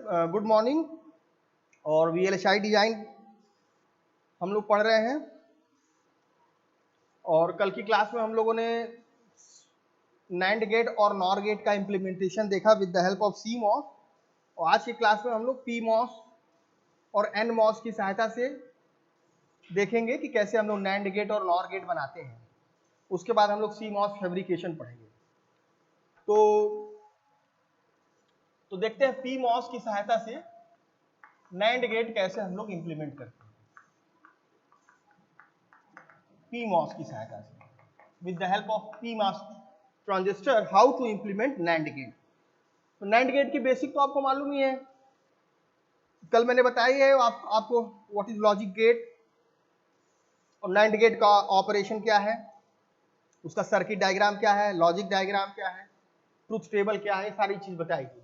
Good morning. और VLSI design हम लोग पढ़ रहे हैं और कल की क्लास में हम लोगों ने नैंड गेट और नॉर गेट का इम्प्लीमेंटेशन देखा with the help of CMOS। और आज की क्लास में हम लोग PMOS और NMOS की सहायता से देखेंगे कि कैसे हम लोग नैंड गेट और नॉर गेट बनाते हैं। उसके बाद हम लोग CMOS फैब्रिकेशन पढ़ेंगे। तो देखते हैं PMOS की सहायता से नैंड गेट कैसे हम लोग इंप्लीमेंट करते हैं। PMOS की सहायता से with the help of PMOS transistor how to implement NAND gate. तो नैंड गेट की बेसिक तो आपको मालूम ही है, कल मैंने बताई है आपको व्हाट इज लॉजिक गेट और नैंड गेट का ऑपरेशन क्या है, उसका सर्किट डायग्राम क्या है, लॉजिक डायग्राम क्या है, ट्रुथ टेबल क्या है, सारी चीज बताई गई है।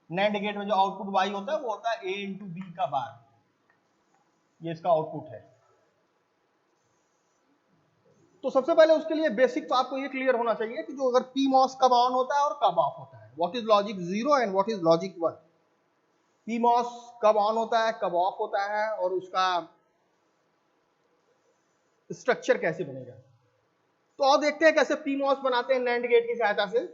नैंड गेट में जो आउटपुट वाई होता है वो होता है A × B का बार, ये इसका आउटपुट है। तो सबसे पहले उसके लिए बेसिक तो आपको ये क्लियर होना चाहिए कि जो अगर PMOS कब ऑन होता है और कब ऑफ होता है, what is logic 0 and what is logic 1। PMOS कब ऑन होता है कब ऑफ होता है और उसका स्ट्रक्चर कैसे बनेगा। तो और देखते हैं कैसे PMOS बनाते हैं नैंड गेट की सहायता से।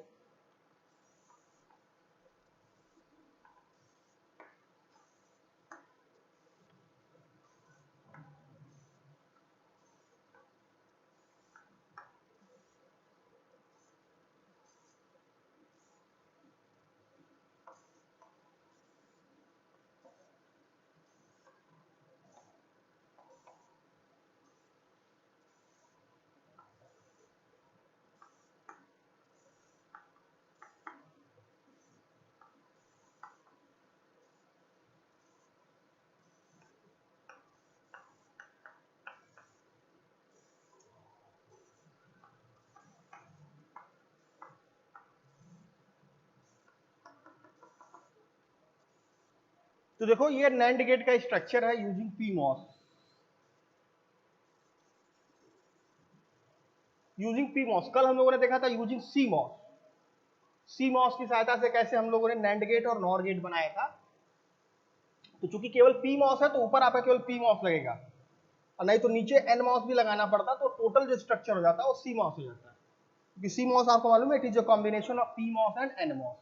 तो देखो ये नैंड गेट का स्ट्रक्चर है यूजिंग PMOS। यूजिंग PMOS कल हम लोगों ने देखा था यूजिंग CMOS। CMOS की सहायता से कैसे हम लोगों ने नैंड गेट और नॉर गेट बनाया था। तो चूंकि केवल PMOS है तो ऊपर आपका केवल PMOS लगेगा और नहीं तो नीचे NMOS भी लगाना पड़ता, तो टोटल जो स्ट्रक्चर हो जाता है वो CMOS हो जाता है। क्योंकि CMOS आपको मालूम है it is a combination of PMOS and NMOS।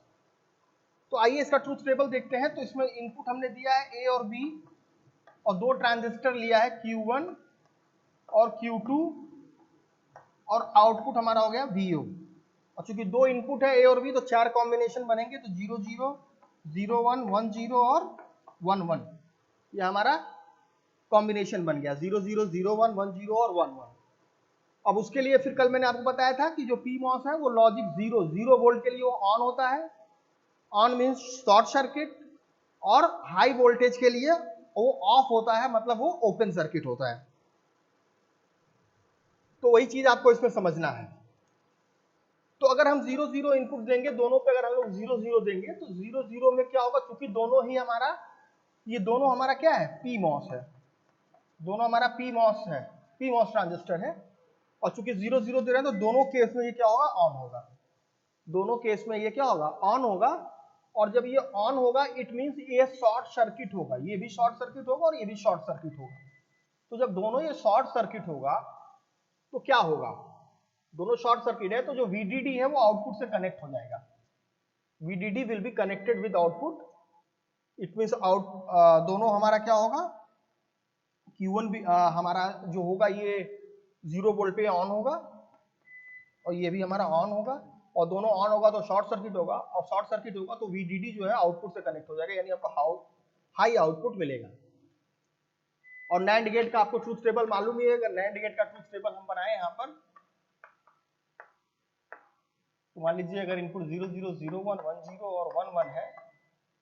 तो आइए इसका ट्रूथ टेबल देखते हैं। तो इसमें इनपुट हमने दिया है A और B और दो ट्रांजिस्टर लिया है Q1 और Q2 और आउटपुट हमारा हो गया VO। और चूंकि दो इनपुट है A और B तो चार कॉम्बिनेशन बनेंगे, तो 0 0 0 1 1 0 और 1 1, ये हमारा कॉम्बिनेशन बन गया 0 0 0 1 1 0 और 1 1। अब उसके लिए फिर कल मैंने आपको बताया था कि जो PMOS है वो लॉजिक 0 वोल्ट के लिए वो ऑन होता है, ऑन मीन्स शॉर्ट सर्किट, और हाई वोल्टेज के लिए वो ऑफ होता है, मतलब वो ओपन सर्किट होता है। तो वही चीज आपको इसमें समझना है। तो अगर हम 0 0 इनपुट देंगे दोनों पे, अगर हम लोग 0 0 देंगे तो 0 0 में क्या होगा, क्योंकि दोनों ही हमारा ये दोनों हमारा क्या है PMOS है, दोनों हमारा PMOS है, PMOS ट्रांजिस्टर है। और चूंकि 0 0 दे रहे हैं तो दोनों केस में ये क्या होगा ऑन होगा, दोनों केस में ये क्या होगा ऑन होगा। और जब ये ऑन होगा इट मींस ये शॉर्ट सर्किट होगा, ये भी शॉर्ट सर्किट होगा और ये भी शॉर्ट सर्किट होगा। तो जब दोनों ये शॉर्ट सर्किट होगा तो क्या होगा, दोनों शॉर्ट सर्किट है तो जो VDD है वो आउटपुट से कनेक्ट हो जाएगा। VDD will be connected with output, it means दोनों हमारा क्या होगा Q1 भी हमारा जो होगा ये 0 वोल्ट पे ऑन होगा और ये भी हमारा ऑन होगा, और दोनों ऑन होगा तो शॉर्ट सर्किट होगा, और शॉर्ट सर्किट होगा तो VDD जो है आउटपुट से कनेक्ट हो जाएगा, यानी आपको हाई आउटपुट मिलेगा। और नैंड गेट का आपको ट्रूथ टेबल मालूम ही है। अगर नैंड गेट का ट्रूथ टेबल हम बनाए यहाँ पर, तो मान लीजिए अगर इनपुट 0 0 0 1 1 0 और 1 1 है,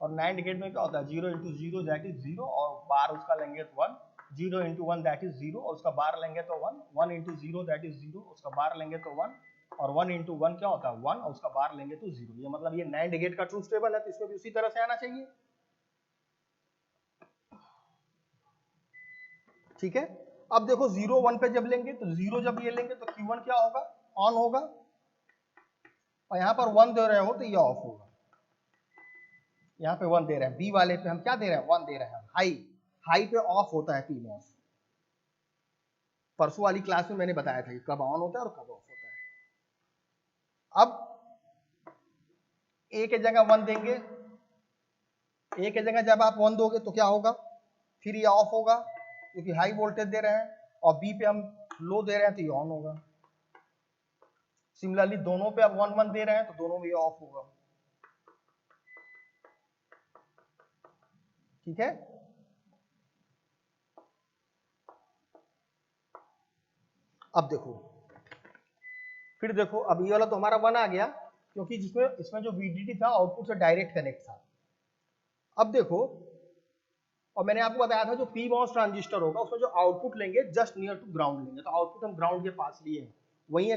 और नैंड गेट में क्या होता है 0 × 0 दैट इज 0 और बार उसका लेंगे तो 1, 0 × 1 दैट इज 0 और उसका बार लेंगे तो 1, 1 × 0 दैट इज 0 उसका बार लेंगे तो 1, और 1 × 1 क्या होता है 1 और उसका बार लेंगे तो 0। ये मतलब ये नैंड गेट का ट्रूथ टेबल है, तो इसमें भी उसी तरह से आना चाहिए। ठीक है, अब देखो 0 1 पे जब लेंगे तो 0 जब ये लेंगे तो Q1 क्या होगा ऑन होगा, और यहां पर 1 दे रहे हो तो ये ऑफ होगा। यहाँ पे 1 दे रहे हैं, बी वाले पे हम क्या दे रहे हैं, 1 दे रहे हैं, हाई। हाई पे ऑफ होता है पीमॉस। परसों वाली क्लास में मैंने बताया था कि कब ऑन होता है और कब ऑफ होता है। अब ए के जगह 1 देंगे, ए के जगह जब आप 1 दोगे तो क्या होगा, फिर ये ऑफ होगा क्योंकि हाई वोल्टेज दे रहे हैं, और बी पे हम लो दे रहे हैं तो ये ऑन होगा। सिमिलरली दोनों पे अब 1 1 दे रहे हैं तो दोनों में ये ऑफ होगा। ठीक है, अब देखो, फिर देखो, अब ये वाला तो हमारा 1 आ गया क्योंकि जिसमें इसमें जो VDD था आउटपुट से डायरेक्ट कनेक्ट था। अब देखो, और मैंने आपको बताया था जो PMOS ट्रांजिस्टर होगा उसमें जो आउटपुट लेंगे जस्ट नियर टू ग्राउंड लेंगे, तो आउटपुट हम ग्राउंड के पास लिए हैं। वहीं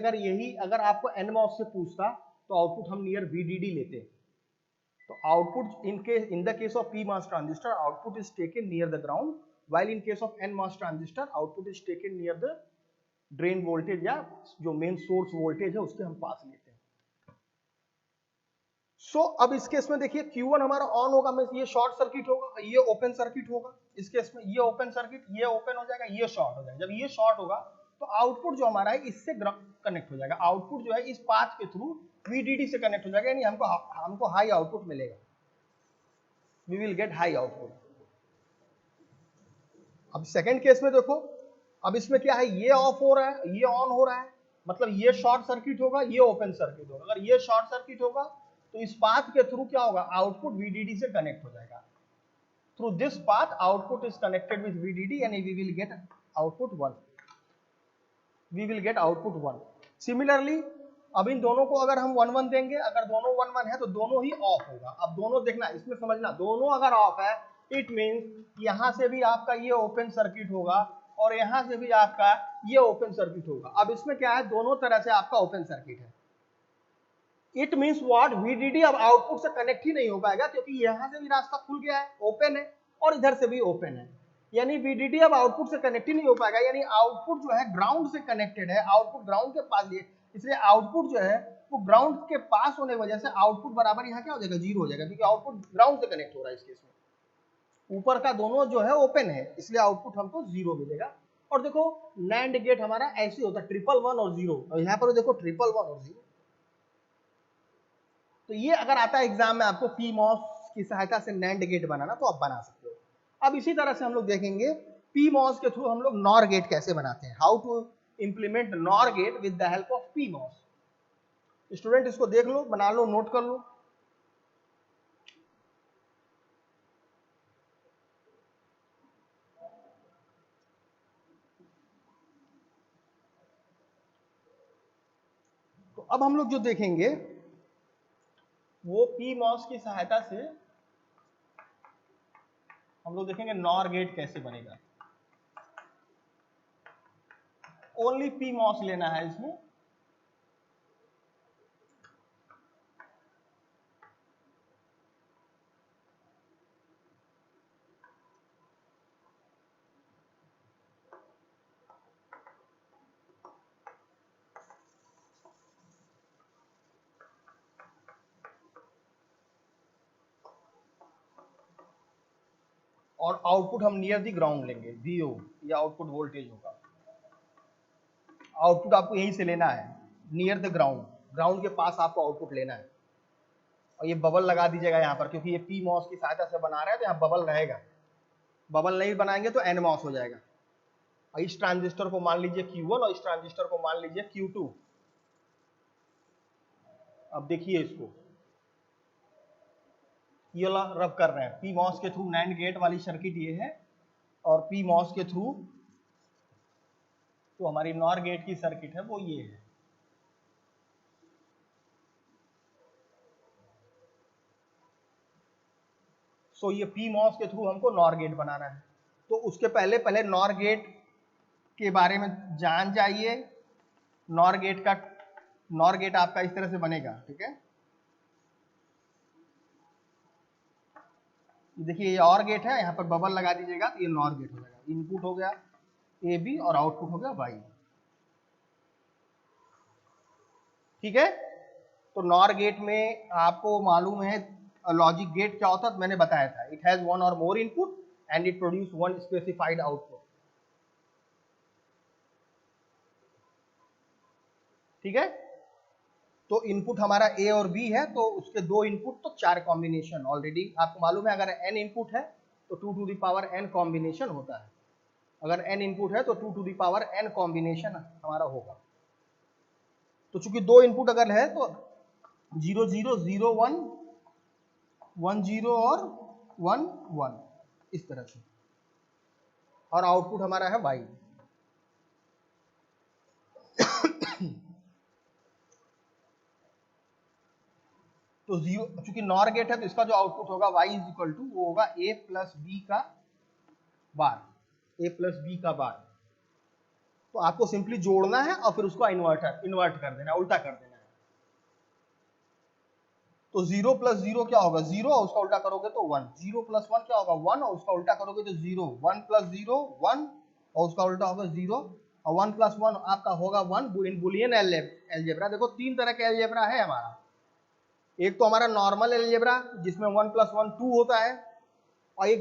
अगर आपको NMOS से पूछता तो आउटपुट हम नियर VDD लेते। तो output in the case of PMOS transistor output is taken near the ground, while in case of NMOS transistor output is taken near the drain voltage या जो मेन सोर्स वोल्टेज है उसके हम पास लेते हैं। सो अब इस केस में देखिए Q1 हमारा ऑन होगा, मींस ये शॉर्ट सर्किट होगा, ये ओपन सर्किट होगा। इस केस में ये ओपन सर्किट, ये ओपन हो जाएगा, ये शॉर्ट हो जाएगा। जब ये शॉर्ट होगा तो आउटपुट जो हमारा है इससे कनेक्ट हो जाएगा। आउटपुट जो है इस पाथ के थ्रू VDD से कनेक्ट हो जाएगा, यानी हमको हाई आउटपुट मिलेगा, we will get high output. अब सेकेंड केस में देखो, अब इसमें क्या है, ये ऑफ हो रहा है, ये ऑन हो रहा है, मतलब ये शॉर्ट सर्किट होगा, ये ओपन सर्किट होगा। अगर ये शॉर्ट सर्किट होगा तो इस पाथ के थ्रू क्या होगा, आउटपुट VDD से कनेक्ट हो जाएगा। Through this path output is connected with VDD यानी we will get output 1, we will get output 1। Similarly अब इन दोनों को अगर हम 1 1 देंगे, अगर दोनों 1 1 है तो दोनों ही ऑफ होगा। अब दोनों देखना, इसमें समझना, दोनों अगर ऑफ है इट मींस यहां से भी आपका ये ओपन सर्किट होगा और यहां से भी आपका ये ओपन सर्किट होगा। अब इसमें क्या है, दोनों तरह से आपका ओपन सर्किट है। इट मींस व्हाट, VDD अब आउटपुट से कनेक्ट ही नहीं हो पाएगा क्योंकि यहां से भी रास्ता खुल गया है, ओपन है, और इधर से भी ओपन है, यानी VDD अब आउटपुट से कनेक्ट ही नहीं हो पाएगा। यानी आउटपुट जो है ग्राउंड से कनेक्टेड है, आउटपुट ग्राउंड के पास लिए, इसलिए आउटपुट जो है वो ग्राउंड के पास होने की वजह से आउटपुट बराबर यहाँ क्या हो जाएगा, 0 हो जाएगा, क्योंकि आउटपुट ग्राउंड से कनेक्ट हो रहा है। इस केस में ऊपर का दोनों जो है ओपन है, इसलिए आउटपुट हमको 0 मिलेगा। और देखो नैंड गेट हमारा ऐसे होता है, 1 1 1 और 0, और यहाँ पर देखो 1 1 1 और 0। तो ये अगर आता है एग्जाम में आपको PMOS की सहायता से नैंड गेट बनाना, तो आप बना सकते हो। अब इसी तरह से हम लोग देखेंगे PMOS के थ्रू हम लोग नॉर गेट कैसे बनाते हैं, how to implement NOR gate with the help of PMOS। Student इसको देख लो, बना लो, नोट कर लो। तो अब हम लोग जो देखेंगे वो PMOS की सहायता से हम लोग देखेंगे नॉर गेट कैसे बनेगा। ओनली PMOS लेना है इसमें। और आउटपुट हम नियर दी ग्राउंड लेंगे, VO, ये आउटपुट वोल्टेज होगा। आउटपुट आपको यहीं से लेना है, नियर द ग्राउंड, ग्राउंड के पास आपको आउटपुट लेना है। और ये बबल लगा दीजिएगा यहाँ पर, क्योंकि ये PMOS की सहायता से बना रहे हैं तो यहाँ बबल रहेगा। बबल नहीं बनाएंगे तो NMOS हो जाएगा। और इस ट्रांजिस्टर को मान लीजिए Q1 और इस ट्रांजिस्टर को मान लीजिए Q2। अब देखिए इसको, ये वाला रब कर रहे हैं PMOS के थ्रू, नैंड गेट वाली सर्किट ये है, और PMOS के थ्रू तो हमारी नॉर गेट की सर्किट है वो ये है। सो ये PMOS के थ्रू हमको नॉर गेट बनाना है। तो उसके पहले नॉर गेट के बारे में जान जाइए। नॉर गेट आपका इस तरह से बनेगा, ठीक है। देखिए ये और गेट है, यहाँ पर बबल लगा दीजिएगा तो ये नॉर गेट हो जाएगा। इनपुट हो गया AB और आउटपुट हो गया Y, ठीक है। तो नॉर गेट में आपको मालूम है लॉजिक गेट क्या होता है मैंने बताया था, इट हैज वन और more input and it produce one specified output. ठीक है, तो इनपुट हमारा ए और बी है, तो उसके दो इनपुट तो 4 कॉम्बिनेशन। ऑलरेडी आपको मालूम है अगर n इनपुट है तो 2 to the power n combination होता है। अगर n इनपुट है तो 2 to the power n combination हमारा होगा। तो चूंकि दो इनपुट अगर है तो 0 0 0 1 1 0 और 1 1 इस तरह से, और आउटपुट हमारा है y। तो जीरो, चूंकि नॉर गेट है तो इसका जो आउटपुट होगा y इज इक्वल टू वो होगा a प्लस बी का बार, a प्लस बी का बार। तो आपको सिंपली जोड़ना है और फिर उसको इन्वर्ट कर देना है, उल्टा कर देना है। तो 0 प्लस 0 क्या होगा 0 और उसका उल्टा करोगे तो 1, 0 प्लस 1 क्या होगा 1 और उसका उल्टा करोगे तो 0, 1 प्लस 0 1 और उसका उल्टा होगा 0, और 1 प्लस 1 आपका होगा 1 इन बुलियन एलजेब्रा। देखो तीन तरह के एलजेब्रा है हमारा, एक तो हमारा नॉर्मल एलजेब्रा जिसमें 1 प्लस 1 2 होता है, और एक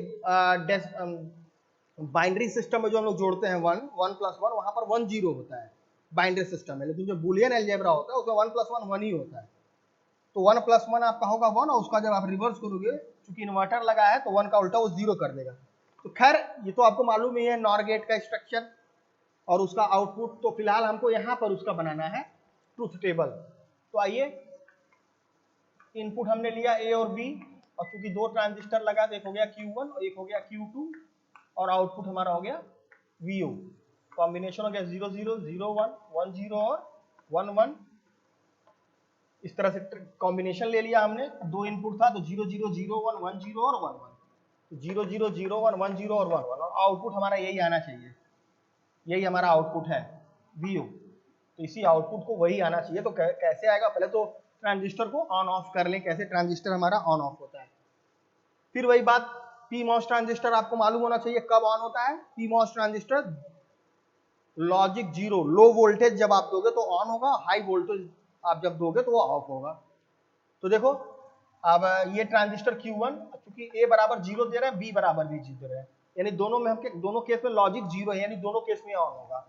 बाइनरी सिस्टम में जो हम लोग जोड़ते हैं 1 1 प्लस 1 वहां पर 1 0 होता है बाइनरी सिस्टम में, लेकिन जो बुलियन एलजेब्रा होता है उसमें 1 प्लस 1 1 ही होता है। तो 1 प्लस 1 आपका होगा 1 और उसका जब आप रिवर्स करोगे, चूंकि इन्वर्टर लगा है तो 1 का उल्टा वो 0 कर देगा। तो खैर ये तो आपको मालूम ही है नॉर गेट का स्ट्रक्चर और उसका आउटपुट। तो फिलहाल हमको यहाँ पर उसका बनाना है ट्रूथ टेबल। तो आइए, इनपुट हमने लिया ए और बी, और चूंकि दो ट्रांजिस्टर लगा तो एक हो गया Q1 और एक हो गया Q2, और आउटपुट हमारा हो गया VO। कॉम्बिनेशन हो गया 0 0 0 1 1 0 और 1 1। इस तरह से कॉम्बिनेशन ले लिया हमने, दो इनपुट था तो 0 0 0 1 1 0 और 1 1, तो 0 0 0 1 1 0 और 1 1, और आउटपुट हमारा यही आना चाहिए, यही हमारा आउटपुट है VO। तो इसी आउटपुट को वही आना चाहिए। तो कैसे आएगा, पहले तो ट्रांजिस्टर को ऑन ऑफ कर लें, कैसे ट्रांजिस्टर हमारा ऑन ऑफ होता है। फिर वही बात, पीमॉस ट्रांजिस्टर आपको मालूम होना चाहिए कब ऑन होता है। PMOS transistor logic 0 low voltage जब आप दोगे तो ऑन होगा, हाई वोल्टेज आप जब दोगे तो वो ऑफ होगा। तो देखो अब ये ट्रांजिस्टर Q1 चूंकि A बराबर 0 दे रहे हैं, B बराबर भी 0 दे रहे हैं, यानी दोनों में हम दोनों केस में लॉजिक 0 है, यानी दोनों केस में ऑन होगा,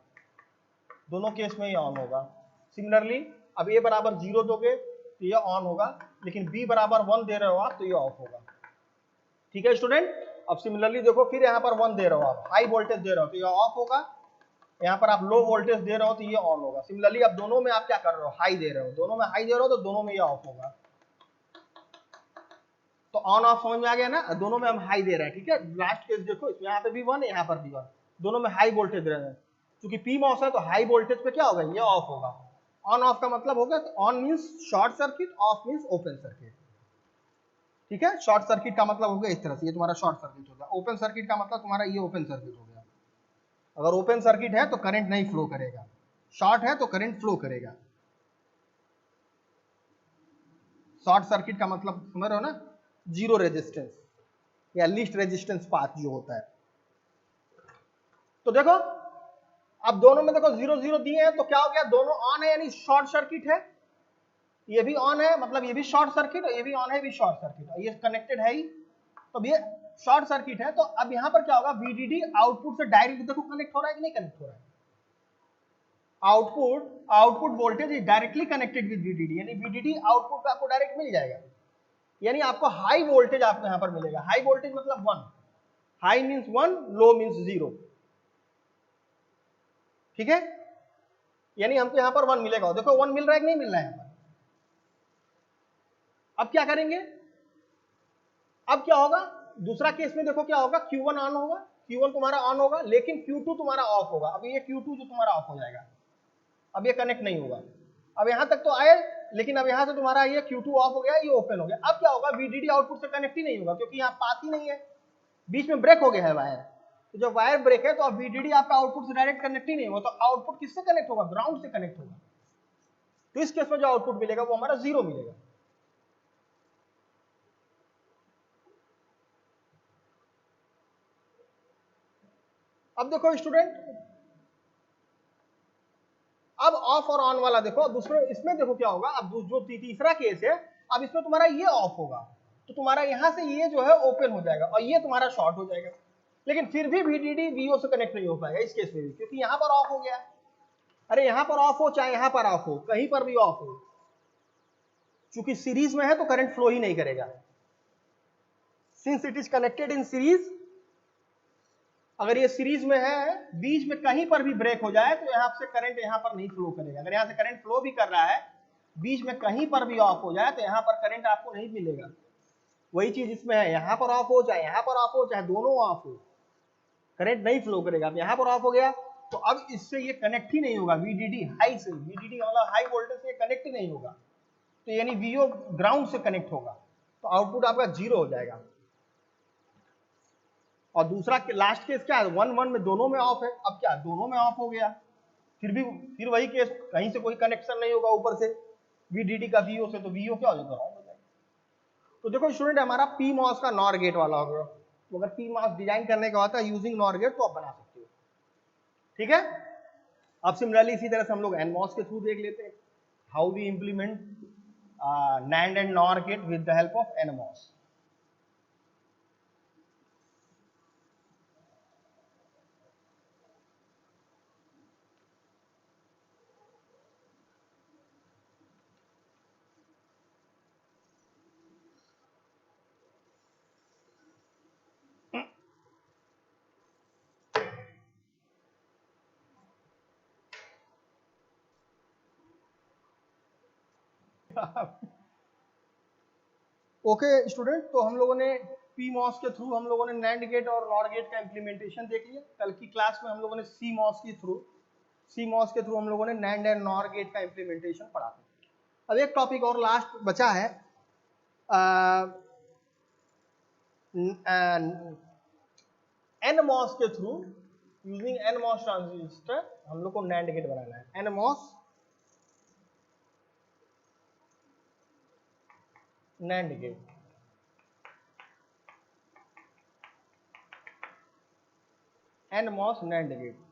दोनों केस में ही ऑन होगा। सिमिलरली अब A बराबर 0 दोगे तो ये ऑन होगा, लेकिन B बराबर 1 दे रहे हो आप तो ये ऑफ होगा। ठीक है स्टूडेंट, अब सिमिलरली देखो फिर यहाँ पर 1 दे रहे हो आप, हाई वोल्टेज दे रहे हो तो ये ऑफ होगा, यहाँ पर आप लो वोल्टेज दे रहे हो तो ये ऑन होगा। सिमिलरली अब दोनों में आप क्या कर रहे हो, हाई दे रहे हो, दोनों में हाई दे रहे हो तो दोनों में ये ऑफ होगा। तो ऑन ऑफ समझ में आ गया ना, दोनों में हम हाई दे रहे हैं। ठीक है, लास्ट केस देखो, इसमें यहाँ पे भी 1 यहाँ पर भी 1, दोनों में हाई वोल्टेज दे रहे हैं। क्योंकि पीमॉस है तो हाई वोल्टेज पे क्या होगा, ये ऑफ होगा। ऑन ऑफ का मतलब होगा on means short circuit, of means open circuit. ठीक है, शॉर्ट सर्किट का मतलब हो गया इस तरह से, ये तुम्हारा शॉर्ट सर्किट हो गया। ओपन सर्किट का मतलब तुम्हारा ये ओपन सर्किट हो गया। अगर ओपन सर्किट है तो करंट नहीं फ्लो करेगा, शॉर्ट है तो करंट फ्लो करेगा। शॉर्ट सर्किट का मतलब समझ रहे हो ना, जीरो रेजिस्टेंस या लीस्ट रेजिस्टेंस पाथ जो होता है। तो देखो अब दोनों में देखो 0 0 दिए हैं तो क्या हो गया, दोनों ऑन है यानी शॉर्ट सर्किट है, ये भी ऑन है मतलब ये भी शॉर्ट सर्किट और ये भी ऑन है, भी शॉर्ट सर्किट, और ये कनेक्टेड है ही, तो ये शॉर्ट सर्किट है। तो अब यहां पर क्या होगा, VDD आउटपुट से डायरेक्ट देखो कनेक्ट हो रहा है कि नहीं कनेक्ट हो रहा है। Output voltage is directly connected with VDD, यानी VDD आउटपुट पे आपको डायरेक्ट मिल जाएगा, यानी आपको हाई वोल्टेज आपको यहां पर मिलेगा। हाई वोल्टेज मतलब 1, हाई मींस 1, लो मींस 0। ठीक है, यानी हमको यहां पर 1 मिलेगा। देखो 1 मिल रहा है कि नहीं मिल रहा है यहां पर। अब क्या करेंगे, अब क्या होगा, दूसरा केस में देखो क्या होगा, Q1 ऑन होगा, Q1 तुम्हारा ऑन होगा, लेकिन Q2 तुम्हारा ऑफ होगा। अब ये Q2 जो तुम्हारा ऑफ हो जाएगा, अब ये कनेक्ट नहीं होगा। अब यहां तक तो आए, लेकिन अब यहां से तुम्हारा ये Q2 ऑफ हो गया, ये ओपन हो गया। अब क्या होगा, VDD आउटपुट से कनेक्ट ही नहीं होगा, क्योंकि यहाँ पाथ ही नहीं है, बीच में ब्रेक हो गया है वायर। तो जब वायर ब्रेक है तो अब VDD आपका आउटपुट से डायरेक्ट कनेक्ट ही नहीं होगा, तो आउटपुट किससे कनेक्ट होगा, ग्राउंड से कनेक्ट होगा। तो इस केस में जो आउटपुट मिलेगा वो हमारा 0 मिलेगा। अब देखो स्टूडेंट, अब ऑफ और ऑन वाला देखो, अब दूसरे इसमें देखो क्या होगा, अब जो तीसरा केस है, अब इसमें तुम्हारा ये ऑफ होगा, तो तुम्हारा यहां से ये जो है ओपन हो जाएगा और ये तुम्हारा शॉर्ट हो जाएगा, लेकिन फिर भी VDD VO से कनेक्ट नहीं हो पाएगा इस केस में भी, क्योंकि यहां पर ऑफ हो गया। अरे यहां पर ऑफ हो चाहे यहां पर ऑफ हो, कहीं पर भी ऑफ हो, चूंकि सीरीज में है तो करंट फ्लो ही नहीं करेगा। Since it is connected in series, अगर ये सीरीज में है, बीच में कहीं पर भी ब्रेक हो जाए तो यहां से करंट यहां पर नहीं फ्लो करेगा। अगर यहां से करंट फ्लो भी कर रहा है, बीच में कहीं पर भी ऑफ हो जाए तो यहां पर करंट आपको नहीं मिलेगा। वही चीज इसमें है, यहां पर ऑफ हो चाहे यहां पर ऑफ हो चाहे दोनों ऑफ हो, करंट नहीं फ्लो करेगा। अब यहां पर ऑफ हो गया तो अब इससे ये कनेक्ट ही नहीं होगा, VDD हाई से, VDD मतलब हाई वोल्टेज से कनेक्ट ही नहीं होगा, तो यानी VO ग्राउंड से कनेक्ट होगा, तो आउटपुट आपका 0 हो जाएगा। और दूसरा लास्ट केस क्या है, 1 1 में दोनों में ऑफ है। अब क्या, दोनों में ऑफ हो गया, फिर वही केस, कहीं से कोई कनेक्शन नहीं होगा ऊपर से VDD का VO से, तो VO क्या हो जाएगा, ऑन हो जाएगा। तो देखो स्टूडेंट, हमारा PMOS का नॉर गेट वाला हो गया। तो अगर PMOS डिजाइन करने का होता है यूजिंग नॉर गेट तो आप बना सकते हो, ठीक है। अब सिमिलरली इसी तरह से हम लोग NMOS के थ्रू देख लेते हैं, how we implement NAND and NOR gate with the help of NMOS। Okay student, तो हम लोगों ने PMOS के थ्रू हम लोगों ने NAND गेट और NOR गेट का इंप्लीमेंटेशन देख लिया। कल की क्लास में हम लोगों ने CMOS के थ्रू हम लोगों ने NAND एंड NOR गेट का इंप्लीमेंटेशन पढ़ा था। अब एक टॉपिक और लास्ट बचा है, NMOS के थ्रू, यूजिंग NMOS ट्रांजिस्टर हम लोग को NAND गेट बनाना है। NMOS NAND gate, NMOS NAND gate.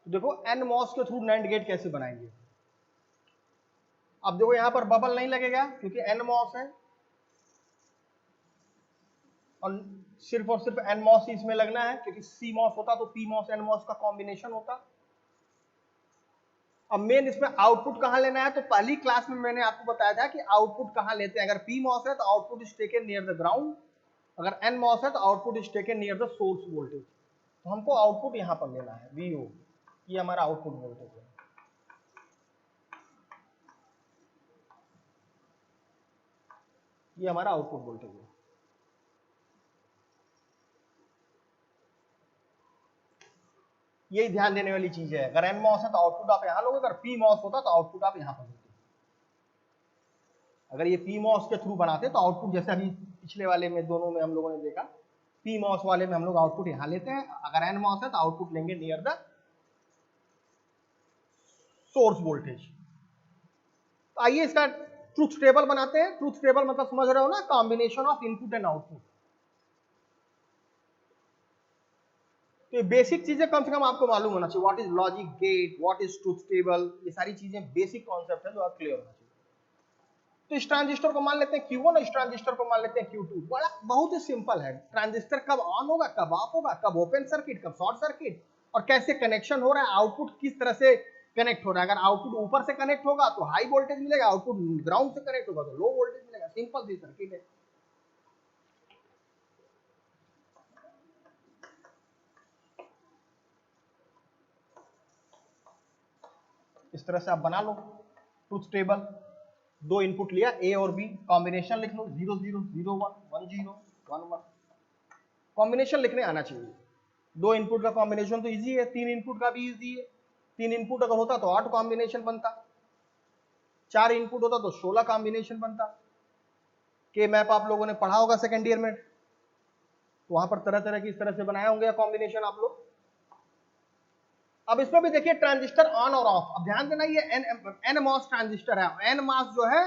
देखो NMOS के थ्रू NAND गेट कैसे बनाएंगे। अब देखो यहां पर बबल नहीं लगेगा क्योंकि NMOS है, और सिर्फ NMOS ही इसमें लगना है, क्योंकि CMOS होता तो PMOS NMOS का कॉम्बिनेशन होता। अब मेन इसमें आउटपुट कहां लेना है, तो पहली क्लास में मैंने आपको बताया था कि आउटपुट कहां लेते हैं। अगर PMOS है तो output is taken near the ground, अगर NMOS है तो output is taken near the source voltage. तो हमको आउटपुट यहां पर लेना है, VO, ये हमारा आउटपुट वोल्टेज है। ये हमारा आउटपुट वोल्टेज है। यही ध्यान देने वाली चीज है, अगर NMOS है तो आउटपुट आप यहां लोगे, अगर PMOS होता तो आउटपुट आप यहां पर लेते। अगर ये PMOS के थ्रू बनाते तो आउटपुट, जैसे अभी पिछले वाले में दोनों में हम लोगों ने देखा, PMOS वाले में हम लोग आउटपुट यहां लेते हैं, अगर NMOS है तो आउटपुट लेंगे नियर द सोर्स वोल्टेज। तो आइए इसका ट्रूथ टेबल बनाते हैं। ट्रूथ टेबल मतलब समझ रहे हो ना, combination of input and output. तो ये बेसिक चीजें कम से कम आपको मालूम होना चाहिए, what is logic gate, what is truth table, ये सारी चीजें बेसिक कॉन्सेप्ट है जो आप क्लियर होना चाहिए। तो इस ट्रांजिस्टर को मान लेते हैं Q1 और इस ट्रांजिस्टर को मान लेते हैं Q2। बड़ा बहुत ही सिंपल है, ट्रांजिस्टर कब ऑन होगा, कब ऑफ होगा, कब ओपन सर्किट, कब शॉर्ट सर्किट, और कैसे कनेक्शन हो रहा है, आउटपुट किस तरह से कनेक्ट हो रहा है। अगर आउटपुट ऊपर से कनेक्ट होगा तो हाई वोल्टेज मिलेगा, आउटपुट ग्राउंड से कनेक्ट होगा तो लो वोल्टेज मिलेगा। सिंपल सी सर्किट है। इस तरह से आप बना लो ट्रूथ टेबल। दो इनपुट लिया A और B, कॉम्बिनेशन लिख लो 0 0 0 1 1 0 1 1, कॉम्बिनेशन लिखने आना चाहिए। दो इनपुट का कॉम्बिनेशन तो इजी है, तीन इनपुट का भी इजी है। तीन इनपुट अगर होता तो 8 कॉम्बिनेशन बनता। 4 इनपुट होता तो 16 कॉम्बिनेशन बनता। के मैप आप लोगों ने पढ़ा होगा सेकेंड ईयर में, तो वहां पर तरह तरह की इस तरह से बनाए होंगे कॉम्बिनेशन आप लोग। अब इसमें भी देखिए ट्रांजिस्टर ऑन और ऑफ। अब ध्यान देना ये एन मॉस ट्रांजिस्टर है। एन मॉस जो है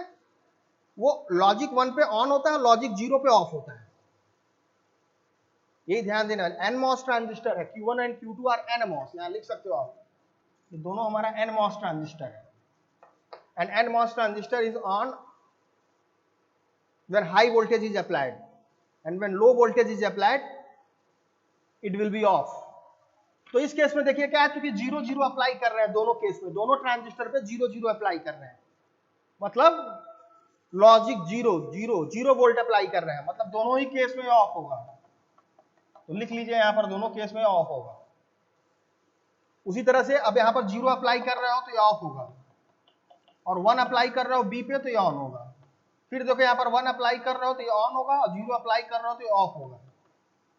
वो लॉजिक 1 पे ऑन होता है, लॉजिक 0 पे ऑफ होता है। यही ध्यान देना, एन मॉस ट्रांजिस्टर है। Q1 and Q2 are N MOS, यहां लिख सकते हो आप, ये दोनों हमारा एन मॉस ट्रांजिस्टर है। And N MOS transistor is on when high voltage is applied and when low voltage is applied it will be off। तो इस केस में देखिए क्या है, क्योंकि 0 0 अप्लाई कर रहे हैं दोनों केस में, दोनों ट्रांजिस्टर पे 0 0 अप्लाई कर रहे हैं, मतलब लॉजिक 0 0 0 वोल्ट अप्लाई कर रहे हैं, मतलब दोनों ही केस में ऑफ होगा। तो लिख लीजिए यहां पर दोनों केस में ऑफ होगा। उसी तरह से अब यहां पर 0 अप्लाई कर रहे हो तो ये ऑफ होगा, और 1 अप्लाई कर रहे हो बी पे तो ये ऑन होगा। फिर देखो यहाँ पर 1 अप्लाई कर रहे हो तो ये ऑन होगा, और 0 अप्लाई कर रहे हो तो ये ऑफ होगा।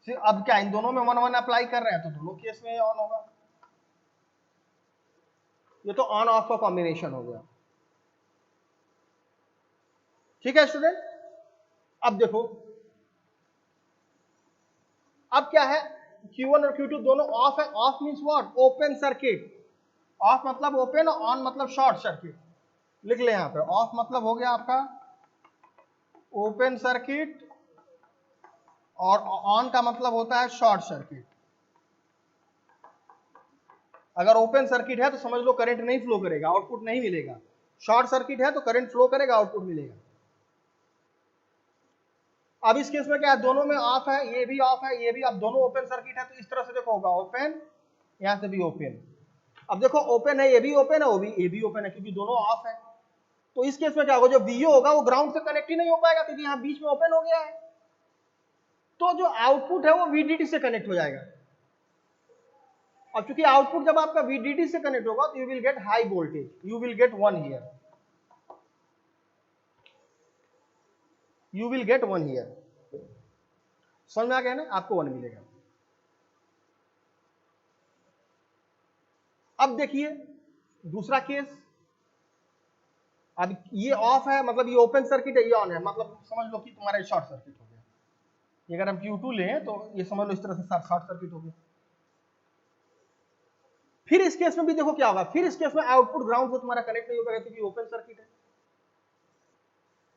फिर अब क्या इन दोनों में 1 1 अप्लाई कर रहे हैं तो दोनों केस में ऑन होगा। ये तो ऑन ऑफ का कॉम्बिनेशन हो गया। ठीक है स्टूडेंट। अब देखो अब क्या है, Q1 और Q2 दोनों ऑफ है। Of means what, open circuit. Of मतलब ओपन और ऑन मतलब शॉर्ट सर्किट। लिख ले यहां पे, ऑफ मतलब हो गया आपका ओपन सर्किट, और ऑन का मतलब होता है शॉर्ट सर्किट। अगर ओपन सर्किट है तो समझ लो करंट नहीं फ्लो करेगा, आउटपुट नहीं मिलेगा। शॉर्ट सर्किट है तो करंट फ्लो करेगा, आउटपुट मिलेगा। अब इस केस में क्या है, दोनों में ऑफ है, ये भी ऑफ है, ये भी। अब दोनों ओपन सर्किट है तो इस तरह से देखो होगा ओपन, यहां से भी ओपन। अब देखो ओपन है, ये भी ओपन है, वो भी ये भी ओपन है, क्योंकि दोनों ऑफ है। तो इस केस में क्या होगा, जो वीओ होगा वो ग्राउंड से कनेक्ट ही नहीं हो पाएगा, क्योंकि यहाँ बीच में ओपन हो गया है। तो जो आउटपुट है वो वीडीडी से कनेक्ट हो जाएगा। और क्योंकि आउटपुट जब आपका वीडीडी से कनेक्ट होगा तो you will get high voltage, you will get 1 here, you will get 1 here. समझ में आ गया ना, आपको 1 मिलेगा। अब देखिए दूसरा केस। अब ये ऑफ है मतलब ये ओपन सर्किट है, ये ऑन है मतलब समझ लो कि तुम्हारा शॉर्ट सर्किट हो गया। अगर हम Q2 लें तो ये समझ लो इस तरह से शॉर्ट सर्किट हो गया। फिर इस केस में भी देखो क्या होगा, फिर इस केस में आउटपुट ग्राउंड से तुम्हारा कनेक्ट नहीं हो पाएगा, क्योंकि ओपन सर्किट है।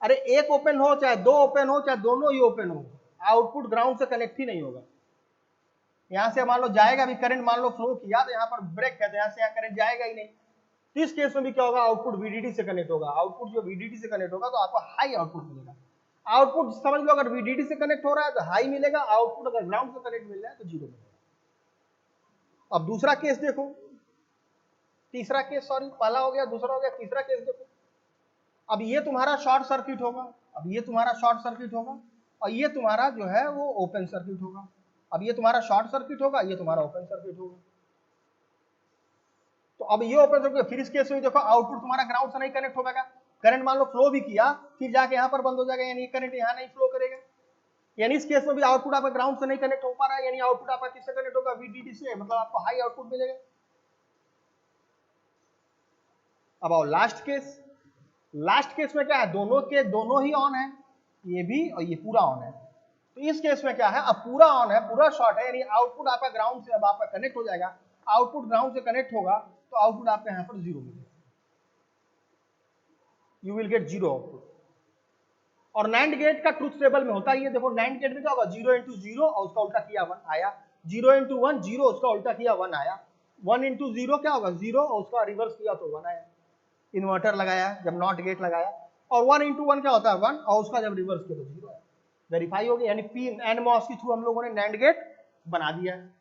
अरे एक ओपन हो चाहे 2 ओपन हो चाहे दोनों ही ओपन हो, आउटपुट ग्राउंड से कनेक्ट ही नहीं होगा। यहां से मान लो जाएगा भी करंट, मान लो फ्लो किया तो यहां पर ब्रेक है तो यहां से यहां करंट जाएगा ही नहीं। तो इस केस में भी क्या होगा, आउटपुट वीडीडी से कनेक्ट होगा। आउटपुट जो वीडीडी से कनेक्ट होगा तो आपको हाई आउटपुट मिलेगा। आउटपुट समझ लो अगर वीडीडी से कनेक्ट हो रहा है तो हाई मिलेगा, आउटपुट अगर ग्राउंड से कनेक्ट मिल रहा है तो 0 मिलेगा। अब दूसरा केस देखो, तीसरा केस, सॉरी पहला हो गया, दूसरा हो गया, तीसरा केस देखो। अब ये तुम्हारा शॉर्ट सर्किट होगा, अब ये तुम्हारा शॉर्ट सर्किट होगा, और ये तुम्हारा जो है वो ओपन सर्किट होगा। अब ये तुम्हारा शॉर्ट सर्किट होगा, ये तुम्हारा ओपन सर्किट होगा। तो अब ये ओपन सर्किट, फिर इस केस में देखो आउटपुट तुम्हारा ग्राउंड से नहीं कनेक्ट हो पाएगा। करंट मान लो फ्लो भी किया फिर जाके यहाँ पर बंद हो जाएगा, यानी करंट यहाँ नहीं फ्लो करेगा। यानी इस केस में भी आउटपुट आपका ग्राउंड से नहीं कनेक्ट हो पा रहा है, यानी आउटपुट आपका किससे कनेक्ट होगा, वीडीडी से, मतलब आपको हाई आउटपुट मिलेगा। अब आओ लास्ट केस। लास्ट केस में क्या है, दोनों के दोनों ही ऑन है, ये भी और ये पूरा ऑन है। तो इस केस में क्या है, अब पूरा ऑन है पूरा शॉर्ट है, यानी आउटपुट आपका ग्राउंड से अब आपका कनेक्ट हो जाएगा। आउटपुट ग्राउंड से कनेक्ट होगा तो आउटपुट आपका यहाँ पर 0 मिलेगा, यू विल गेट 0 आउटपुट। और नैंड गेट का ट्रुथ टेबल में होता है ये, देखो नैंड गेट में क्या होगा, 0 इंटू 0 और उसका उल्टा किया 1 आया, 0 इंटू 1 0 उसका उल्टा किया 1 आया, 1 इंटू 0 क्या होगा 0 और उसका रिवर्स किया तो 1 आया। इन्वर्टर लगाया जब नॉट गेट लगाया, और 1 इंटू 1 क्या होता है 1, और उसका जब रिवर्स किया तो 0 आया। वेरीफाई हो गया, यानी पी एन मॉस के थ्रू हम लोगों ने नैंड गेट बना दिया है।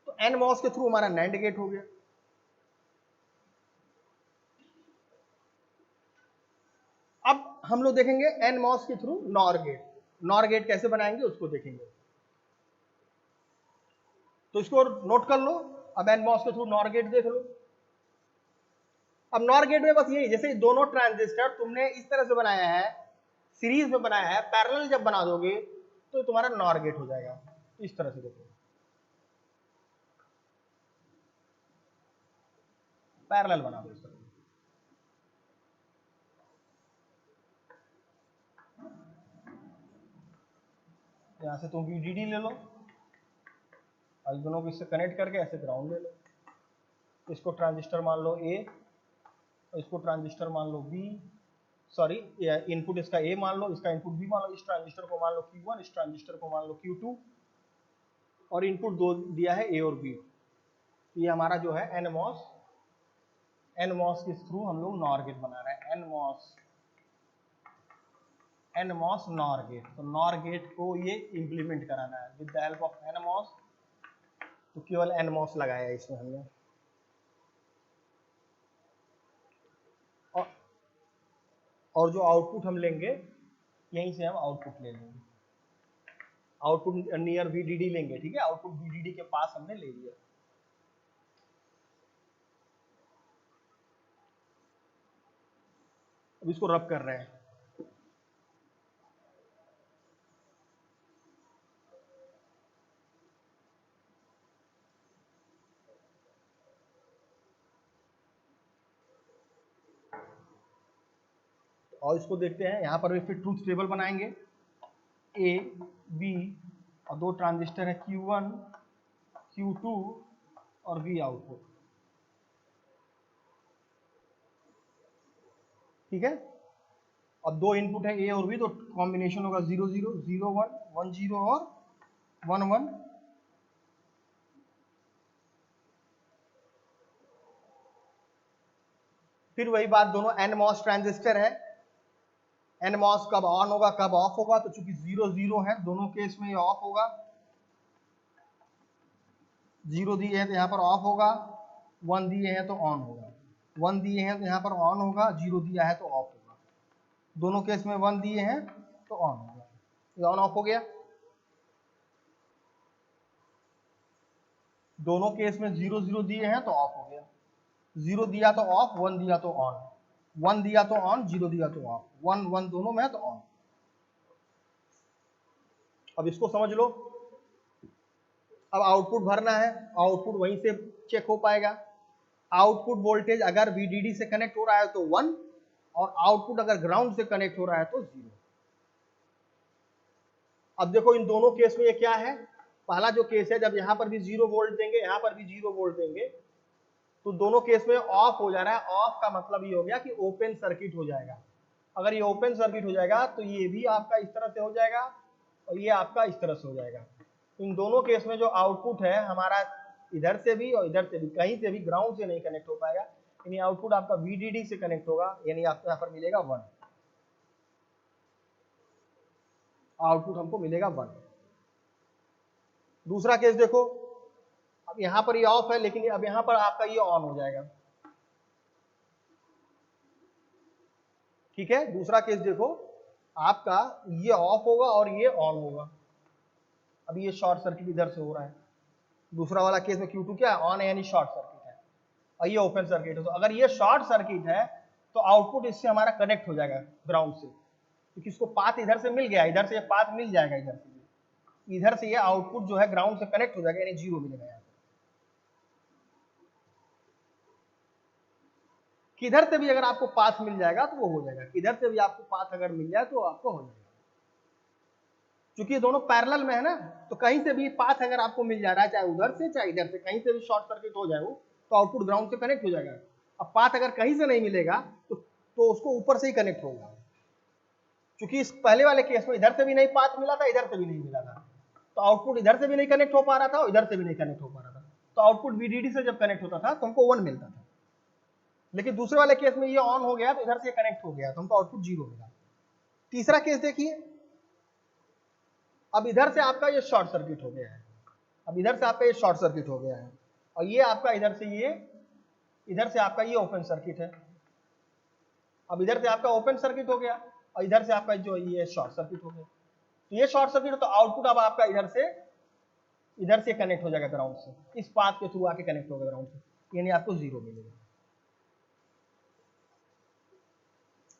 तो एन मॉस के थ्रू हमारा नैंड गेट हो गया। अब हम लोग देखेंगे एन मॉस के through NOR gate. NOR gate कैसे बनाएंगे उसको देखेंगे, तो इसको नोट कर लो। अब एन मॉस के थ्रू नॉर गेट देख लो। अब नॉर गेट में बस यही, जैसे दोनों ट्रांजिस्टर तुमने इस तरह से बनाया है, सीरीज में बनाया है, पैरेलल जब बना दोगे तो तुम्हारा नॉर गेट हो जाएगा। इस तरह से देखो, पैरेलल बना दो इसका। यहाँ से तुम VDD ले लो और दोनों को इससे कनेक्ट करके ऐसे ग्राउंड ले लो। इसको ट्रांजिस्टर मान लो A और इसको ट्रांजिस्टर मान लो B, सॉरी इनपुट इसका A मान लो, इसका इनपुट B मान लो, इस ट्रांजिस्टर को मान लो Q1, इस ट्रांजिस्टर को मान लो Q2 और इनपुट दो दिया है A और B। ये हमारा जो है NMOS के थ्रू हम लोग NOR गेट बना रहे हैं। NMOS NOR गेट, तो NOR गेट को ये इम्प्लीमेंट कराना है with the help of NMOS। तो केवल NMOS लगाया है इसमें हमने। और जो आउटपुट हम लेंगे यहीं से हम आउटपुट ले लेंगे, आउटपुट नियर VDD लेंगे, ठीक है। आउटपुट VDD के पास हमने ले लिया। अब इसको रब कर रहे हैं। और इसको देखते हैं, यहाँ पर भी फिर ट्रूथ टेबल बनाएंगे। A, B और दो ट्रांजिस्टर है Q1, Q2 और V आउटपुट, ठीक है। और दो इनपुट है A और B, तो कॉम्बिनेशन होगा 0 0 0 1 1 0 और 1 1। फिर वही बात, दोनों NMOS ट्रांजिस्टर है। NMOS कब ऑन होगा कब ऑफ होगा, तो चूंकि 0 0 है दोनों केस में ये ऑफ होगा। 0 दिए हैं तो यहाँ पर ऑफ होगा, 1 दिए हैं तो ऑन होगा। 1 दिए हैं तो यहाँ पर ऑन होगा, 0 दिया है तो ऑफ होगा। दोनों केस में 1 दिए हैं तो ऑन होगा। ये ऑन ऑफ हो गया। दोनों केस में 0 0 दिए हैं तो ऑफ हो गया। 0 दिया तो ऑफ, 1 दिया तो ऑन, 1 दिया तो ऑन, 0 दिया तो ऑफ, 1 1 दोनों में है तो ऑन। अब इसको समझ लो। अब आउटपुट भरना है, आउटपुट वहीं से चेक हो पाएगा। आउटपुट वोल्टेज अगर VDD से कनेक्ट हो रहा है तो 1 और आउटपुट अगर ग्राउंड से कनेक्ट हो रहा है तो 0। अब देखो इन दोनों केस में ये क्या है, पहला जो केस है जब यहां पर भी 0 वोल्ट देंगे, यहां पर भी 0 वोल्ट देंगे, तो दोनों केस में ऑफ हो जा रहा है। ऑफ का मतलब ये हो गया कि ओपन सर्किट हो जाएगा। अगर ये ओपन सर्किट हो जाएगा तो ये भी आपका इस तरह से हो जाएगा और ये आपका इस तरह से हो जाएगा। इन दोनों केस में जो आउटपुट है हमारा इधर से भी और इधर से भी, कहीं से भी ग्राउंड से नहीं कनेक्ट हो पाएगा, यानी आउटपुट आपका VDD से कनेक्ट होगा, यानी आपको यहाँ पर मिलेगा 1, आउटपुट हमको मिलेगा 1। दूसरा केस देखो, अब यहां पर ये ऑफ है लेकिन अब यहां पर आपका ये ऑन हो जाएगा, ठीक है। दूसरा केस देखो, आपका ये ऑफ होगा और ये ऑन होगा। अब ये शॉर्ट सर्किट इधर से हो रहा है। दूसरा वाला केस में Q2 क्या है, ऑन है यानी शॉर्ट सर्किट है, और ये ओपन सर्किट है। तो अगर ये शॉर्ट सर्किट है तो आउटपुट इससे हमारा कनेक्ट हो जाएगा ग्राउंड से, क्योंकि इसको पाथ इधर से मिल गया, इधर से ये पाथ मिल जाएगा, इधर से ये आउटपुट जो है ग्राउंड से कनेक्ट हो जाएगा, यानी 0 मिलेगा यहाँ पे। किधर से भी अगर आपको पाथ मिल जाएगा तो वो हो जाएगा, किधर से भी आपको पाथ अगर मिल जाए तो आपको हो जाएगा। क्योंकि ये दोनों पैरेलल में है ना, तो कहीं से भी पाथ अगर आपको मिल जा रहा है, चाहे उधर से चाहे इधर से, कहीं से भी शॉर्ट सर्किट हो जाए वो, तो आउटपुट ग्राउंड से कनेक्ट हो जाएगा। अब पाथ अगर कहीं से नहीं मिलेगा तो उसको ऊपर से ही कनेक्ट होगा। क्योंकि इस पहले वाले केस में इधर से भी नहीं पाथ मिला था, इधर से भी नहीं मिला था, तो आउटपुट इधर से भी नहीं कनेक्ट हो पा रहा था और इधर से भी नहीं कनेक्ट हो पा रहा था। तो आउटपुट VDD से जब कनेक्ट होता था तो हमको 1 मिलता था, लेकिन दूसरे वाले केस में ये ऑन हो गया तो इधर से कनेक्ट हो गया तो हमको आउटपुट 0 मिला। तीसरा केस देखिए, अब इधर से आपका ये शॉर्ट सर्किट हो गया है, अब इधर से आपका ये शॉर्ट सर्किट हो गया है और ये आपका इधर से आपका ये ओपन सर्किट है। अब इधर से आपका ओपन सर्किट हो गया और इधर से आपका जो ये शॉर्ट सर्किट हो गया। तो ये शॉर्ट सर्किट, तो आउटपुट अब आपका इधर से कनेक्ट हो जाएगा ग्राउंड से, इस पाथ के थ्रू आके कनेक्ट होगा ग्राउंड से, यानी आपको 0 मिलेगा।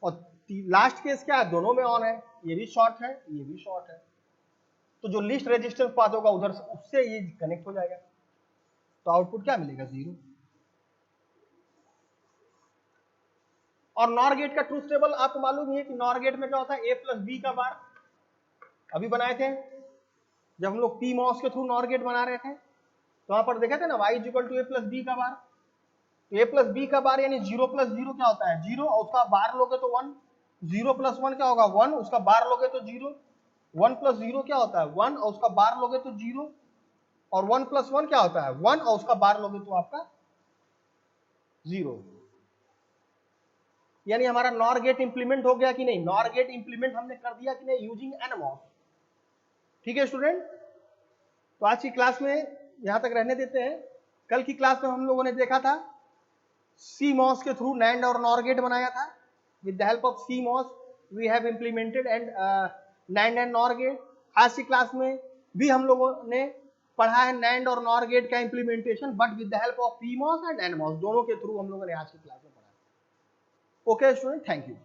और लास्ट केस क्या है, दोनों में ऑन है, ये भी शॉर्ट है ये भी शॉर्ट है, तो जो लीस्ट रेजिस्टेंस पाथ होगा उधर से उससे ये कनेक्ट हो जाएगा, तो आउटपुट क्या मिलेगा 0। और नॉर गेट का ट्रूथ टेबल आपको मालूम ही है कि नॉर गेट में क्या होता है, ए प्लस बी का बार, अभी बनाए थे जब हम लोग पी मॉस के थ्रू नॉर गेट बना रहे थे, तो वहां पर देखा थे ना y equal to A plus B का बार, तो ए प्लस बी का बार यानी 0 प्लस 0 क्या होता है 0, और उसका बार लोगे तो 1, 0 प्लस 1 क्या होगा 1, उसका बार लोगे तो 0, 1 प्लस 0 क्या होता है 1, और उसका बार लोगे तो 0, और 1 प्लस 1 क्या होता है 1, और उसका बार लोगे तो आपका 0। यानी हमारा नॉर गेट इंप्लीमेंट हो गया कि नहीं, नॉर गेट इंप्लीमेंट हमने कर दिया कि नहीं यूजिंग एनमॉस। ठीक है स्टूडेंट, तो आज की क्लास में यहां तक रहने देते हैं। कल की क्लास में हम लोगों ने देखा था CMOS के थ्रू नैंड और नॉर गेट बनाया था। With the help of CMOS we have implemented and NAND and NOR gate. आज की क्लास में भी हम लोगों ने पढ़ा है नैंड और नॉर गेट का implementation, but with the help of PMOS and NMOS, दोनों के थ्रू हम लोगों ने आज की क्लास में पढ़ा। Okay student, thank you.